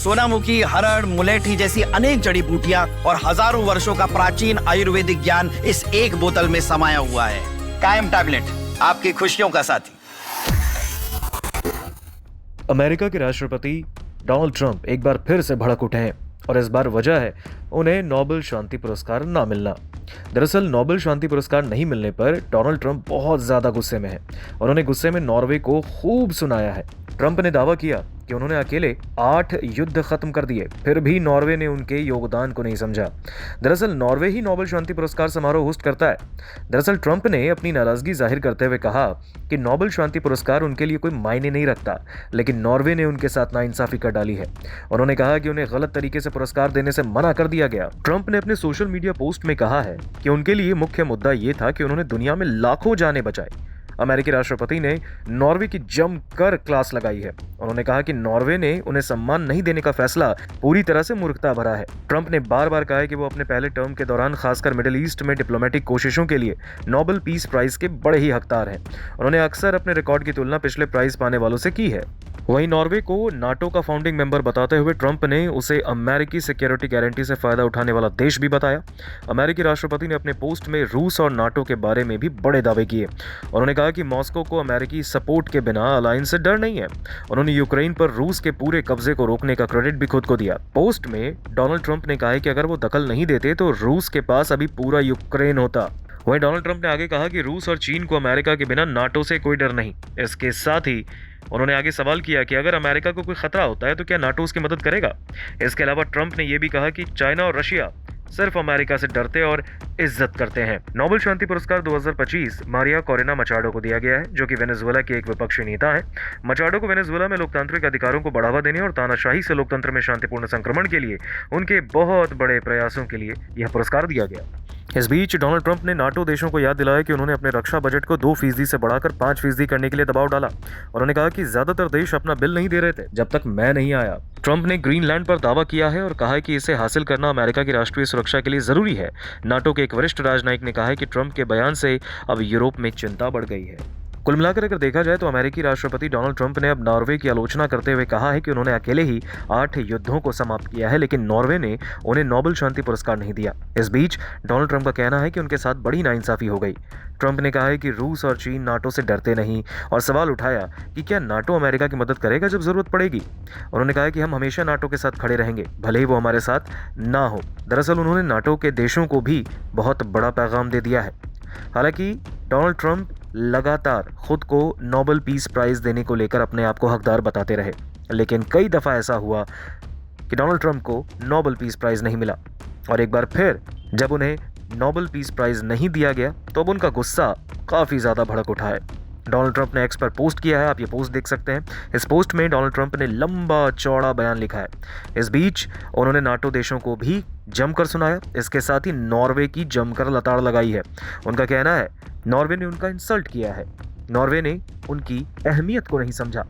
सोनामुखी, हरड़, मुलेठी जैसी अनेक जड़ी बूटियां और हजारों वर्षों का प्राचीन आयुर्वेदिक ज्ञान इस एक बोतल में समाया हुआ है। कायम टैबलेट, आपकी खुशियों का साथी। अमेरिका के राष्ट्रपति डोनाल्ड ट्रंप एक बार फिर से भड़क उठे हैं और इस बार वजह है उन्हें नोबेल शांति पुरस्कार ना मिलना। दरअसल नोबेल शांति पुरस्कार नहीं मिलने पर डोनाल्ड ट्रंप बहुत ज्यादा गुस्से में हैं। उन्होंने गुस्से में नॉर्वे को खूब सुनाया है। ट्रंप ने दावा किया कि उन्होंने अकेले 8 युद्ध खत्म कर दिए, फिर भी नॉर्वे ने उनके योगदान को नहीं समझा। दरअसल नॉर्वे ही नोबेल शांति पुरस्कार समारोह होस्ट करता है। दरअसल ट्रंप ने अपनी नाराजगी जाहिर करते हुए कहा कि नोबेल शांति पुरस्कार उनके लिए कोई मायने नहीं रखता, लेकिन नॉर्वे ने उनके साथ नाइंसाफी कर डाली है। उन्होंने कहा कि उन्हें गलत तरीके से पुरस्कार देने से मना कर दिया गया। ट्रंप ने अपने सोशल मीडिया पोस्ट में कहा है कि उनके लिए मुख्य मुद्दा ये था कि उन्होंने दुनिया में लाखों जानें बचाई। अमेरिकी राष्ट्रपति ने नॉर्वे की जमकर क्लास लगाई है। उन्होंने कहा कि नॉर्वे ने उन्हें सम्मान नहीं देने का फैसला पूरी तरह से मूर्खता भरा है। ट्रंप ने बार बार कहा है कि वो अपने पहले टर्म के दौरान खासकर मिडिल ईस्ट में डिप्लोमेटिक कोशिशों के लिए नोबेल पीस प्राइज के बड़े ही हकदार हैं। उन्होंने अक्सर अपने रिकॉर्ड की तुलना पिछले प्राइज पाने वालों से की है। वहीं नॉर्वे को नाटो का फाउंडिंग मेंबर बताते हुए ट्रंप ने उसे अमेरिकी सिक्योरिटी गारंटी से फायदा उठाने वाला देश भी बताया। अमेरिकी राष्ट्रपति ने अपने पोस्ट में रूस और नाटो के बारे में भी बड़े दावे किए। उन्होंने कहा कि मॉस्को को अमेरिकी सपोर्ट के बिना अलायंस से डर नहीं है। उन्होंने यूक्रेन पर रूस के पूरे कब्जे को रोकने का क्रेडिट भी खुद को दिया। पोस्ट में डोनाल्ड ट्रंप ने कहा कि अगर वो दखल नहीं देते तो रूस के पास अभी पूरा यूक्रेन होता। वहीं डोनाल्ड ट्रंप ने आगे कहा कि रूस और चीन को अमेरिका के बिना नाटो से कोई डर नहीं। इसके साथ ही उन्होंने आगे सवाल किया कि अगर अमेरिका को कोई खतरा होता है तो क्या नाटो उसकी मदद करेगा। इसके अलावा ट्रंप ने यह भी कहा कि चाइना और रशिया सिर्फ अमेरिका से डरते और इज्जत करते हैं। नोबेल शांति पुरस्कार 2025 मारिया कोरेना मचाडो को दिया गया है, जो कि वेनेजुएला के एक विपक्षी नेता है। मचाडो को वेनेजुएला में लोकतांत्रिक अधिकारों को बढ़ावा देने और तानाशाही से लोकतंत्र में शांतिपूर्ण संक्रमण के लिए उनके बहुत बड़े प्रयासों के लिए यह पुरस्कार दिया गया। इस बीच डोनाल्ड ट्रंप ने नाटो देशों को याद दिलाया कि उन्होंने अपने रक्षा बजट को 2% से बढ़ाकर 5% करने के लिए दबाव डाला। उन्होंने कहा कि ज्यादातर देश अपना बिल नहीं दे रहे थे जब तक मैं नहीं आया। ट्रंप ने ग्रीनलैंड पर दावा किया है और कहा है कि इसे हासिल करना अमेरिका की राष्ट्रीय सुरक्षा के लिए जरूरी है। नाटो के एक वरिष्ठ राजनयिक ने कहा है कि ट्रंप के बयान से अब यूरोप में चिंता बढ़ गई है। कुल मिलाकर अगर देखा जाए तो अमेरिकी राष्ट्रपति डोनाल्ड ट्रंप ने अब नॉर्वे की आलोचना करते हुए कहा है कि उन्होंने अकेले ही 8 युद्धों को समाप्त किया है, लेकिन नॉर्वे ने उन्हें नोबेल शांति पुरस्कार नहीं दिया। इस बीच डोनाल्ड ट्रंप का कहना है कि उनके साथ बड़ी नाइंसाफी हो गई। ट्रंप ने कहा है कि रूस और चीन नाटो से डरते नहीं और सवाल उठाया कि क्या नाटो अमेरिका की मदद करेगा जब जरूरत पड़ेगी। उन्होंने कहा कि हम हमेशा नाटो के साथ खड़े रहेंगे, भले ही वो हमारे साथ ना हो। दरअसल उन्होंने नाटो के देशों को भी बहुत बड़ा पैगाम दे दिया है। हालांकि डोनाल्ड ट्रंप लगातार खुद को नोबेल पीस प्राइज देने को लेकर अपने आप को हकदार बताते रहे, लेकिन कई दफ़ा ऐसा हुआ कि डोनाल्ड ट्रंप को नोबेल पीस प्राइज नहीं मिला और एक बार फिर जब उन्हें नोबेल पीस प्राइज नहीं दिया गया तो अब उनका गुस्सा काफ़ी ज़्यादा भड़क उठा है। डोनाल्ड ट्रंप ने एक्स पर पोस्ट किया है, आप ये पोस्ट देख सकते हैं। इस पोस्ट में डोनाल्ड ट्रंप ने लंबा चौड़ा बयान लिखा है। इस बीच उन्होंने नाटो देशों को भी जमकर सुनाया। इसके साथ ही नॉर्वे की जमकर लताड़ लगाई है। उनका कहना है नॉर्वे ने उनका इंसल्ट किया है, नॉर्वे ने उनकी अहमियत को नहीं समझा।